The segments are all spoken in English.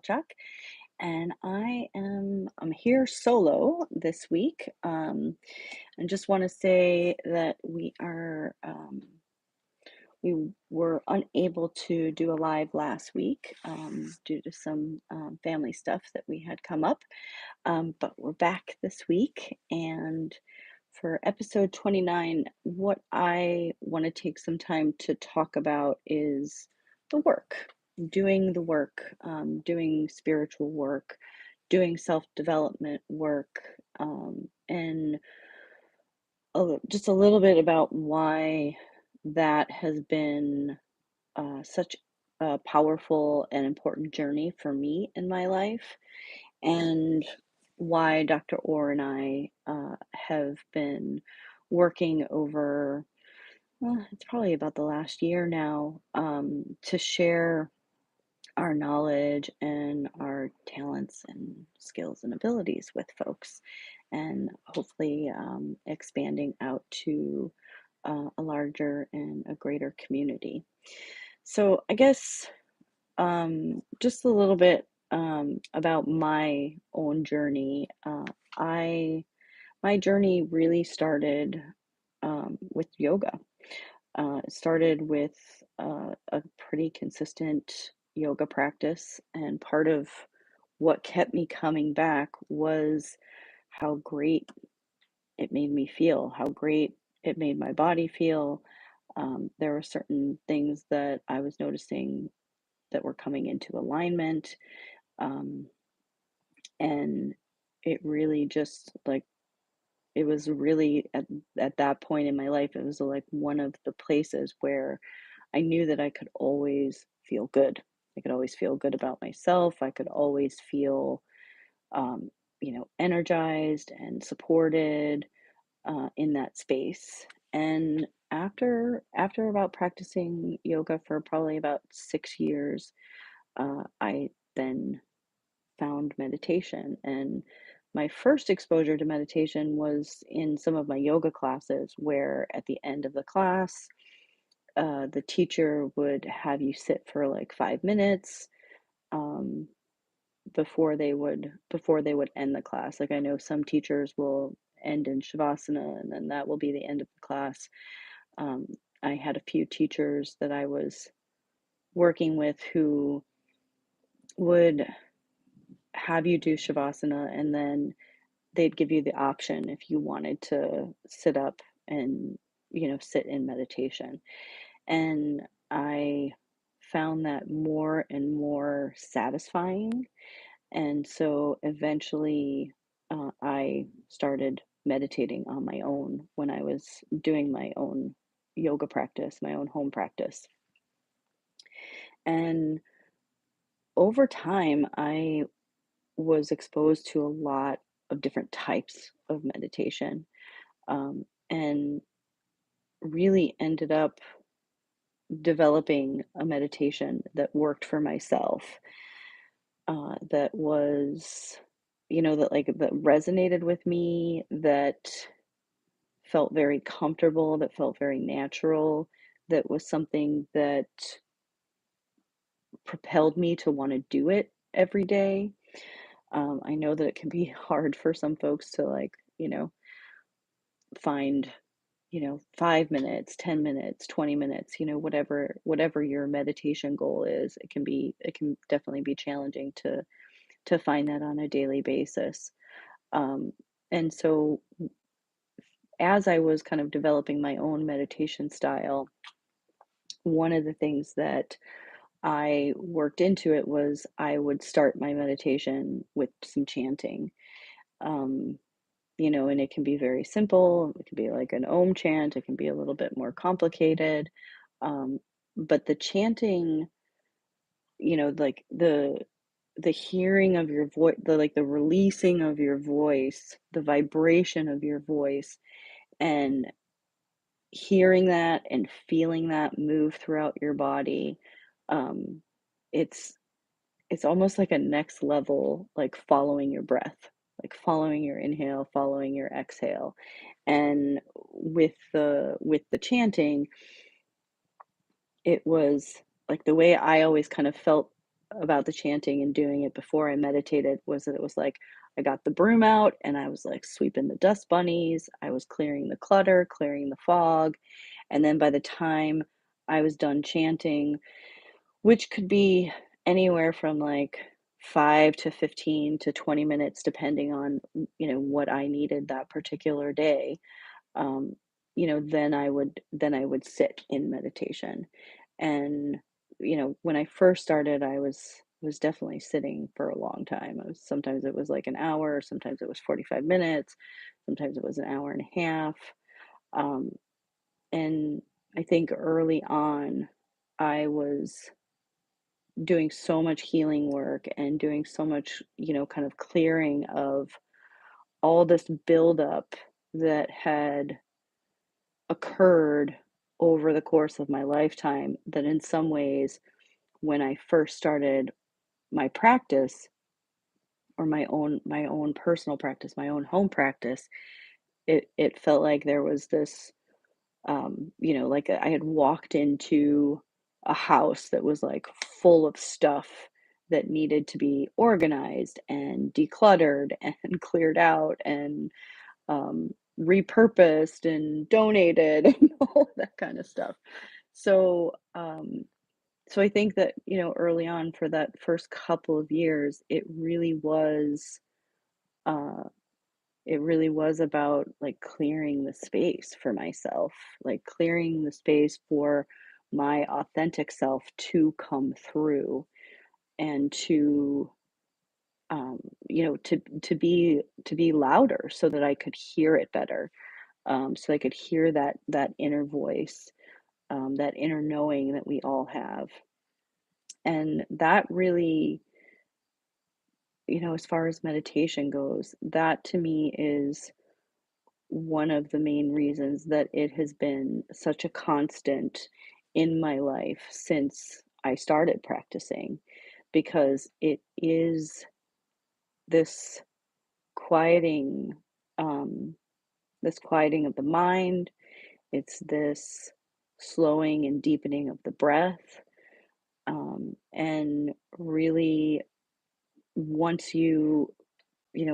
Mallchok, and I'm here solo this week. I just want to say that we were unable to do a live last week due to some family stuff that we had come up, but we're back this week. And for episode 29, what I want to take some time to talk about is the work, doing the work, doing spiritual work, doing self development work, and just a little bit about why that has been such a powerful and important journey for me in my life, and why Dr. Orr and I have been working over, well, it's probably about the last year now, to share our knowledge and our talents and skills and abilities with folks, and hopefully expanding out to a larger and a greater community. So, I guess just a little bit about my own journey. I My journey really started with yoga. It started with a pretty consistent yoga practice, and part of what kept me coming back was how great it made me feel, how great it made my body feel. There were certain things that I was noticing that were coming into alignment. Um, and it really just like, it was really at that point in my life, it was like one of the places where I knew that I could always feel good. I could always feel good about myself. I could always feel, um, energized and supported in that space. And after about practicing yoga for probably about 6 years, I then found meditation. And my first exposure to meditation was in some of my yoga classes, where at the end of the class, the teacher would have you sit for like 5 minutes um, before they would end the class. Like, I know some teachers will end in shavasana, and then that will be the end of the class. Um, I had a few teachers that I was working with who would have you do shavasana, and then they'd give you the option if you wanted to sit up and sit in meditation. And I found that more and more satisfying. And so eventually I started meditating on my own when I was doing my own yoga practice, my own home practice. And over time, I was exposed to a lot of different types of meditation, and really ended up developing a meditation that worked for myself, that was, that resonated with me, that felt very comfortable, that felt very natural, that was something that propelled me to want to do it every day. I know that it can be hard for some folks to, like, find 5 minutes, 10 minutes, 20 minutes, whatever your meditation goal is. It can definitely be challenging to find that on a daily basis. um, and so as I was kind of developing my own meditation style, one of the things that I worked into it was I would start my meditation with some chanting. um, and it can be very simple. It can be like an Om chant. It can be a little bit more complicated. Um, but the chanting, like the hearing of your voice, the releasing of your voice, the vibration of your voice, and hearing that and feeling that move throughout your body, um, it's it's almost like a next level, like following your breath, like following your inhale, following your exhale. And with the chanting, it was like the way I always kind of felt about the chanting and doing it before I meditated was that it was like I got the broom out and I was like sweeping the dust bunnies, I was clearing the clutter, clearing the fog, and then by the time I was done chanting, which could be anywhere from like 5 to 15 to 20 minutes depending on, what I needed that particular day, um, then I would sit in meditation. And, when I first started, I was definitely sitting for a long time. Sometimes it was like an hour, sometimes it was 45 minutes, sometimes it was an hour and a half. Um, and I think early on, I was doing so much healing work and doing so much, kind of clearing of all this buildup that had occurred over the course of my lifetime, that in some ways, when I first started my practice, or my own personal practice, my own home practice, it felt like there was this, like I had walked into a house that was like full of stuff that needed to be organized and decluttered and cleared out and, um, repurposed and donated and all that kind of stuff. So, so I think that, early on for that first couple of years, uh, it really was about like clearing the space for myself, like clearing the space for my authentic self to come through and to, um, to be louder so that I could hear it better, so I could hear that inner voice, that inner knowing that we all have. And that really, as far as meditation goes, that to me is one of the main reasons that it has been such a constant in my life since I started practicing, because it is this quieting, um, this quieting of the mind. It's this slowing and deepening of the breath. And really, once you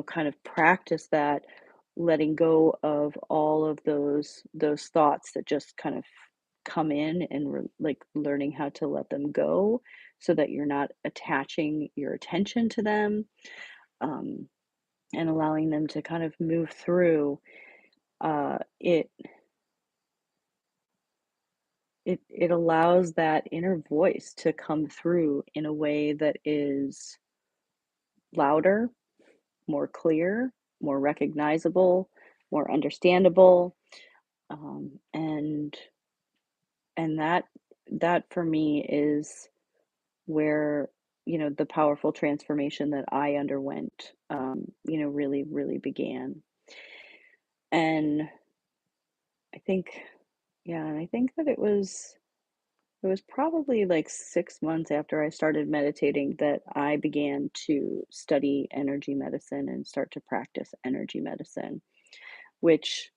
kind of practice that, letting go of all of those thoughts that just kind of come in, and like learning how to let them go so that you're not attaching your attention to them, um, and allowing them to kind of move through, it allows that inner voice to come through in a way that is louder, more clear, more recognizable, more understandable, and that for me is where, the powerful transformation that I underwent, really, really began. And I think, yeah, and I think that it was probably like 6 months after I started meditating that I began to study energy medicine and start to practice energy medicine, which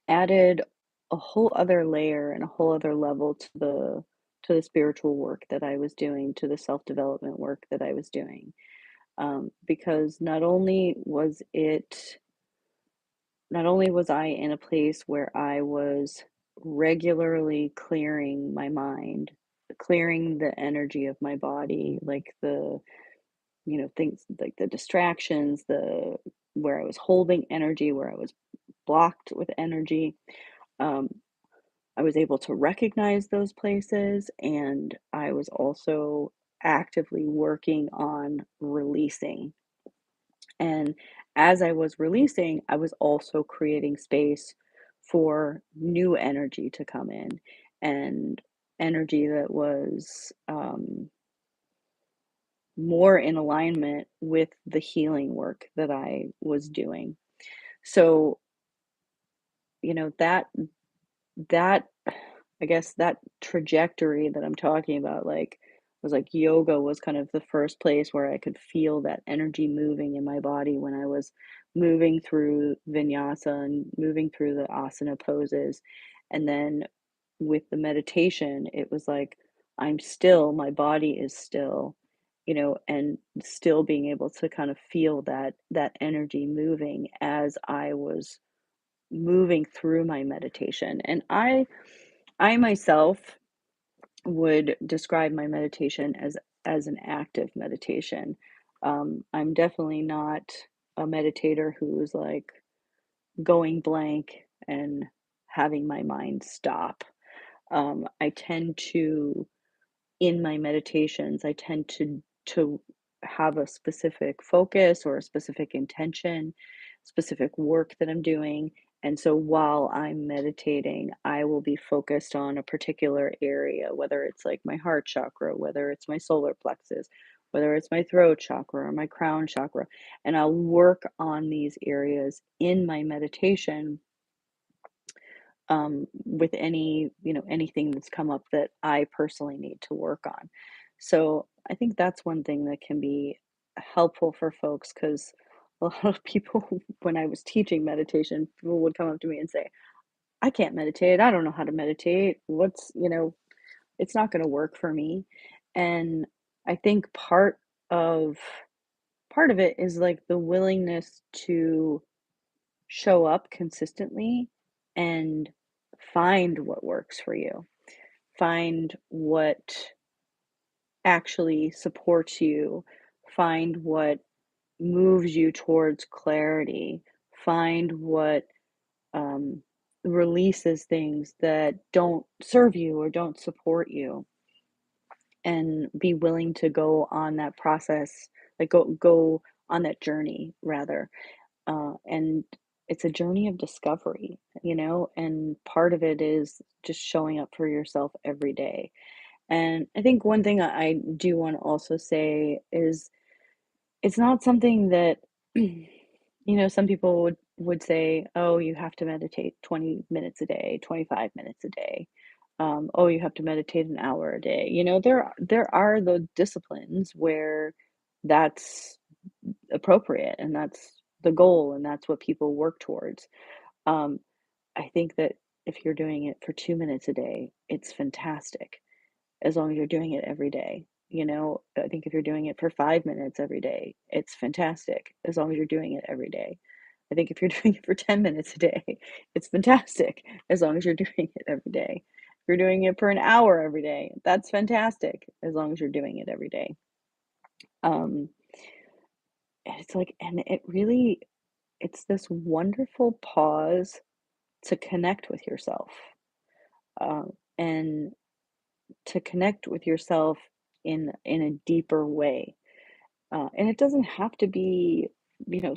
added a whole other layer and a whole other level to the spiritual work that I was doing, to the self-development work that I was doing. Because not only was I in a place where I was regularly clearing my mind, clearing the energy of my body, like things like the distractions, the where I was holding energy, where I was blocked with energy. Um, I was able to recognize those places, and I was also actively working on releasing. And as I was releasing, I was also creating space for new energy to come in, and energy that was, more in alignment with the healing work that I was doing. So, that I guess that trajectory that I'm talking about, like, was like yoga was kind of the first place where I could feel that energy moving in my body when I was moving through vinyasa and moving through the asana poses. And then with the meditation, it was like I'm still, my body is still, and still being able to kind of feel that energy moving as I was moving through my meditation. And I myself would describe my meditation as an active meditation. I'm definitely not a meditator who's like going blank and having my mind stop. I tend to in my meditations, I tend to have a specific focus or a specific intention, specific work that I'm doing. And so while I'm meditating, I will be focused on a particular area, whether it's like my heart chakra, whether it's my solar plexus, whether it's my throat chakra or my crown chakra. And I'll work on these areas in my meditation with anything that's come up that I personally need to work on. So I think that's one thing that can be helpful for folks because a lot of people, when I was teaching meditation, people would come up to me and say, I can't meditate. I don't know how to meditate. It's not going to work for me. And I think of part of it is like the willingness to show up consistently and find what works for you. Find what actually supports you. Find what moves you towards clarity. Find what releases things that don't serve you or don't support you. And be willing to go on that process, like go on that journey rather. And it's a journey of discovery, and part of it is just showing up for yourself every day. And I think one thing I do want to also say is it's not something that, some people would say, oh, you have to meditate 20 minutes a day, 25 minutes a day. Oh, you have to meditate an hour a day. There are the disciplines where that's appropriate and that's the goal and that's what people work towards. Um, I think that if you're doing it for 2 minutes a day, it's fantastic as long as you're doing it every day. I think if you're doing it for 5 minutes every day, it's fantastic as long as you're doing it every day. I think if you're doing it for 10 minutes a day, it's fantastic as long as you're doing it every day. If you're doing it for an hour every day, that's fantastic as long as you're doing it every day. Um, and it's like, and it's this wonderful pause to connect with yourself, and to connect with yourself in a deeper way. And it doesn't have to be,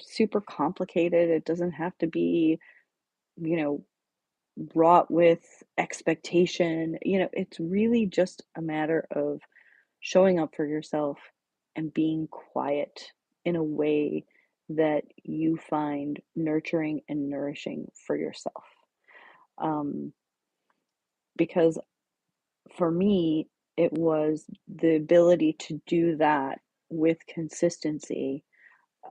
super complicated. It doesn't have to be, you know, wrought with expectation. It's really just a matter of showing up for yourself and being quiet in a way that you find nurturing and nourishing for yourself. Um, because for me, it was the ability to do that with consistency,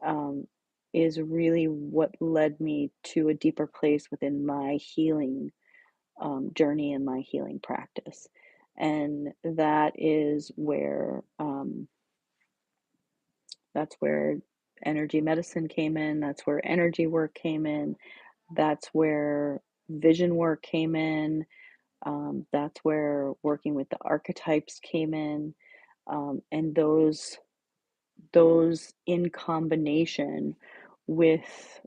um, is really what led me to a deeper place within my healing journey and my healing practice. And that's where energy medicine came in. That's where energy work came in. That's where vision work came in. That's where working with the archetypes came in. And those in combination with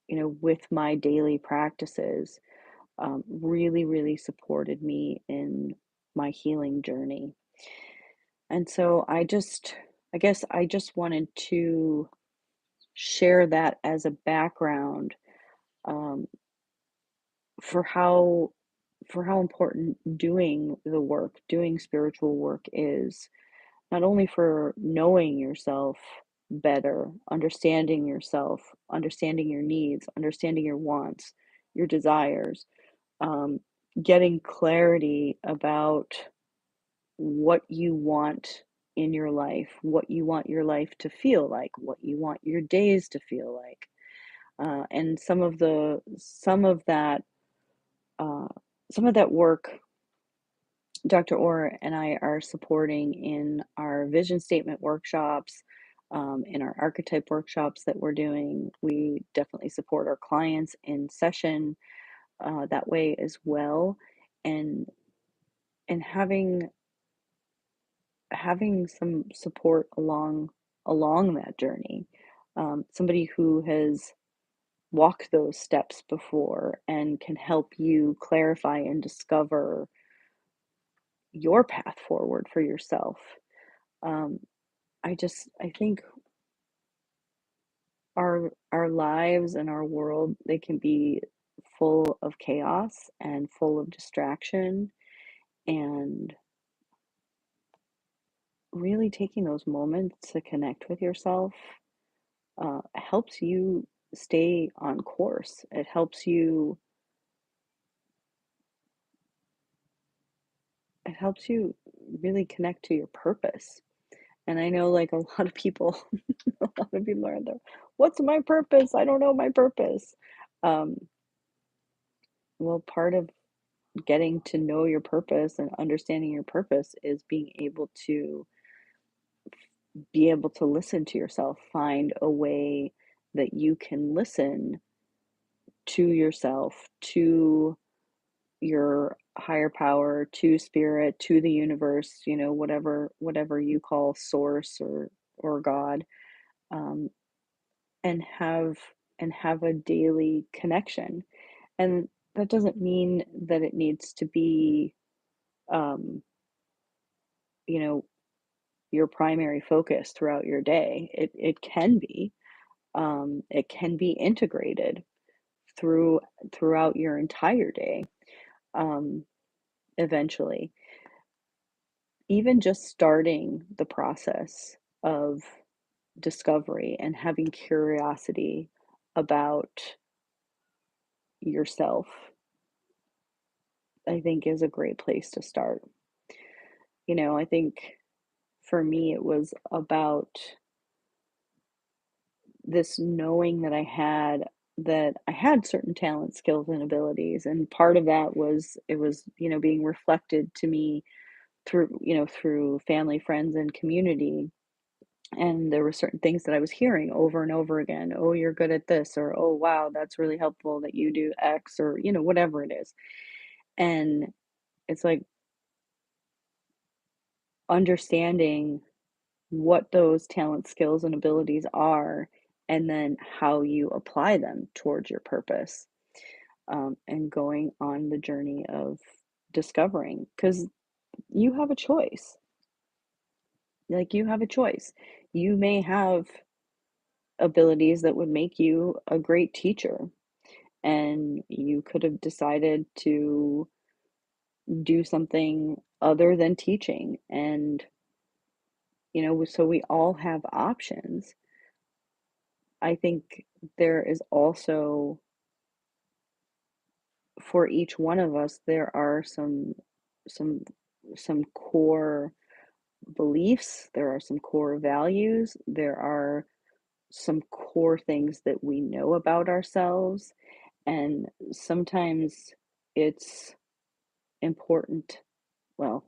with my daily practices, really really supported me in my healing journey. And so I guess I just wanted to share that as a background, um, for how important doing spiritual work is, not only for knowing yourself better, understanding yourself, understanding your needs, understanding your wants, your desires, um, getting clarity about what you want in your life, what you want your life to feel like, what you want your days to feel like. And uh, some of that work Dr. Orr and I are supporting in our vision statement workshops, in our archetype workshops that we're doing. We definitely support our clients in session that way as well, and having some support along that journey. Somebody who has walked those steps before and can help you clarify and discover your path forward for yourself. Um, I think our lives and our world, they can be full of chaos and full of distraction, and really taking those moments to connect with yourself helps you stay on course. It helps you really connect to your purpose. And I know, like, a lot of people a lot of people are there, "What's my purpose? I don't know my purpose." Um, well, part of getting to know your purpose and understanding your purpose is being able to listen to yourself, find a way that you can listen to yourself, to your higher power, to spirit, to the universe, whatever you call source or God, um, and have a daily connection. And that doesn't mean that it needs to be, um, you know, your primary focus throughout your day. It can be integrated through throughout your entire day. Um, eventually, even just starting the process of discovery and having curiosity about yourself, I think is a great place to start. I think for me, it was about this knowing that I had certain talents, skills, and abilities, and part of that was it was being reflected to me through family, friends, and community. And there were certain things that I was hearing over and over again. Oh, you're good at this, or oh, wow, that's really helpful that you do X, or whatever it is. And it's like understanding what those talent, skills, and abilities are, and then how you apply them towards your purpose, and going on the journey of discovering. Because you have a choice. Like, you have a choice. You may have abilities that would make you a great teacher, and you could have decided to do something other than teaching. And, so we all have options. I think there is also, for each one of us, there are some some core beliefs, there are some core values, there are some core things that we know about ourselves, and sometimes it's important. Well,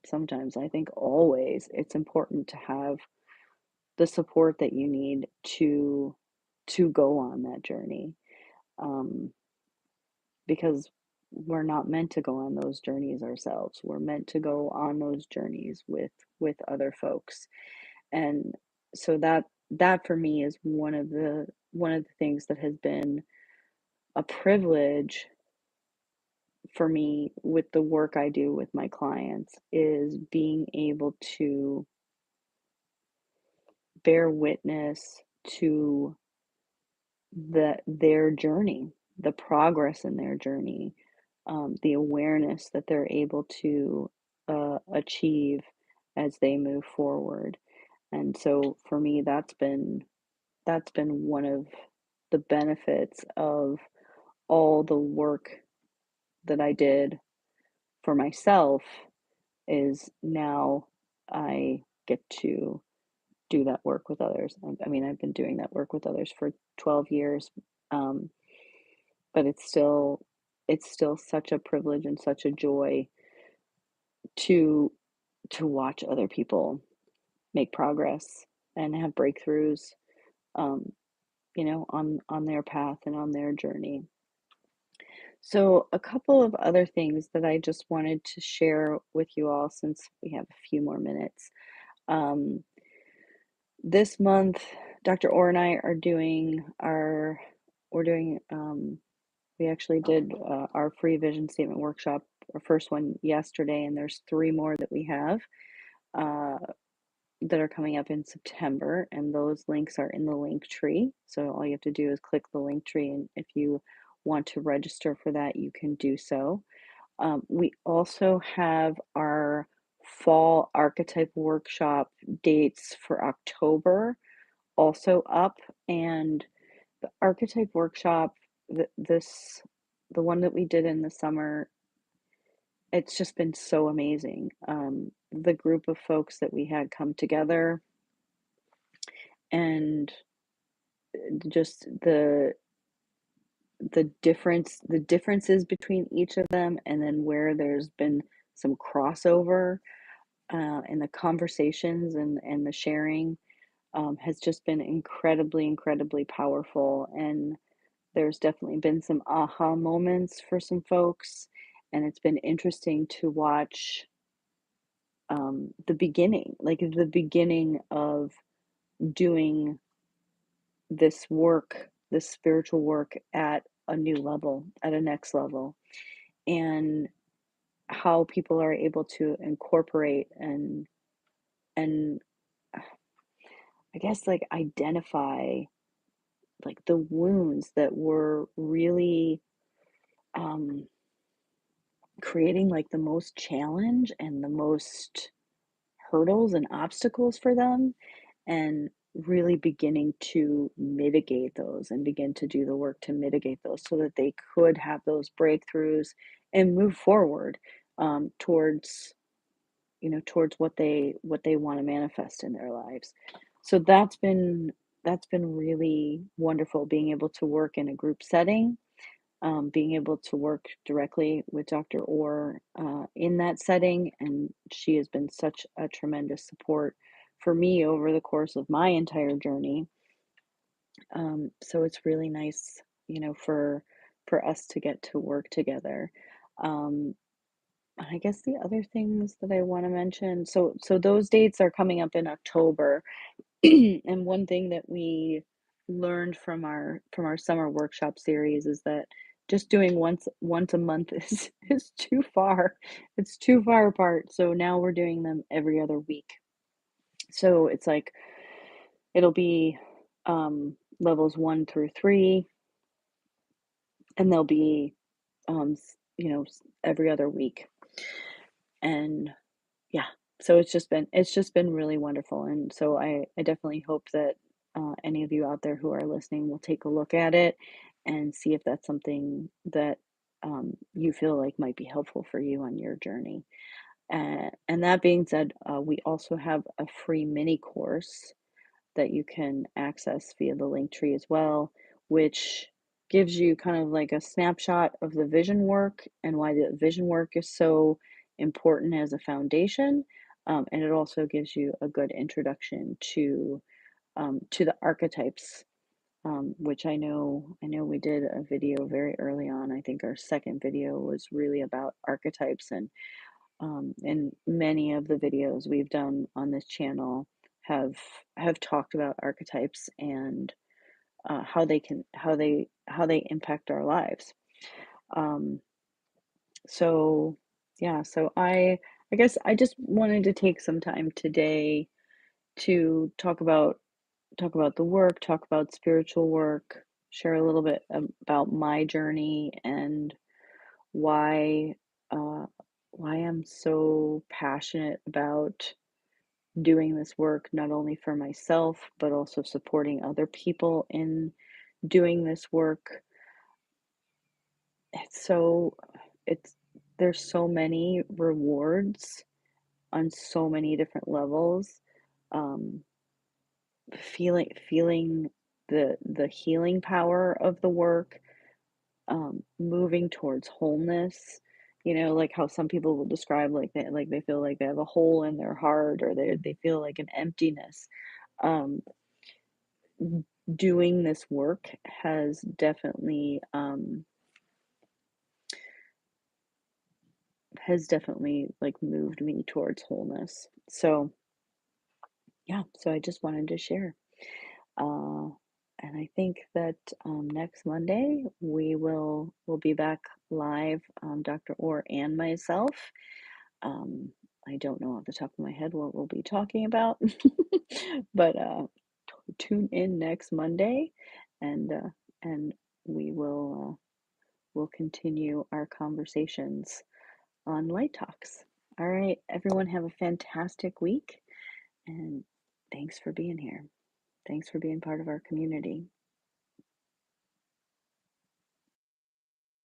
sometimes, I think always, it's important to have the support that you need to go on that journey, um, because we're not meant to go on those journeys ourselves. We're meant to go on those journeys with other folks. And so that for me is one of the things that has been a privilege for me with the work I do with my clients, is being able to bear witness to their journey, the progress in their journey, the awareness that they're able to achieve as they move forward. And so for me, that's been one of the benefits of all the work that I did for myself, is now I get to do that work with others. I mean, I've been doing that work with others for 12 years, um, but it's still such a privilege and such a joy to watch other people make progress and have breakthroughs, um, on their path and on their journey. So, a couple of other things that I just wanted to share with you all since we have a few more minutes. Um, this month, Dr. Orr and I are doing we're doing, we actually did our free vision statement workshop, our first one yesterday, and there's three more that we have uh, that are coming up in September, and those links are in the link tree. So all you have to do is click the link tree, and if you want to register for that, you can do so. We also have our fall archetype workshop dates for October also up, and the archetype workshop, the one that we did in the summer, it's just been so amazing. The group of folks that we had come together and just the differences between each of them, and then where there's been some crossover in the conversations and the sharing, has just been incredibly powerful. And there's definitely been some aha moments for some folks, and it's been interesting to watch the beginning of doing this work, this spiritual work at a new level, at a next level, and how people are able to incorporate and I guess like identify like the wounds that were really um, creating like the most challenge and the most hurdles and obstacles for them, and really beginning to mitigate those and begin to do the work to mitigate those so that they could have those breakthroughs and move forward towards towards what they want to manifest in their lives. So that's been really wonderful, being able to work in a group setting, being able to work directly with Dr. Orr in that setting. And she has been such a tremendous support for me over the course of my entire journey. So it's really nice, for us to get to work together. Um, I guess the other things that I want to mention, so those dates are coming up in October. And one thing that we learned from our summer workshop series is that just doing once a month is too far. It's too far apart. So now we're doing them every other week. So it's like it'll be levels 1 through 3, and they'll be every other week. And yeah, so it's just been really wonderful. And so I definitely hope that any of you out there who are listening will take a look at it and see if that's something that you feel like might be helpful for you on your journey. And that being said, we also have a free mini course that you can access via the link tree as well, which gives you kind of like a snapshot of the vision work and why the vision work is so important as a foundation. And it also gives you a good introduction to the archetypes, which I know we did a video very early on. I think our second video was really about archetypes, and many of the videos we've done on this channel have have talked about archetypes and how they impact our lives. Um, so yeah, so I guess I just wanted to take some time today to talk about the work, talk about spiritual work, share a little bit about my journey and why uh, why I'm so passionate about doing this work, not only for myself, but also supporting other people in doing this work. It's so, it's, there's so many rewards on so many different levels. Um, feeling the healing power of the work, moving towards wholeness, Like how some people will describe like they feel like they have a hole in their heart or they feel like an emptiness. Um, Doing this work has definitely like moved me towards wholeness. So yeah, so I just wanted to share. Uh, and I think that next Monday we'll be back live, Dr. Orr and myself. Um, I don't know off the top of my head what we'll be talking about, but tune in next Monday, and we will continue our conversations on Light Talks. All right, everyone, have a fantastic week, and thanks for being here. Thanks for being part of our community.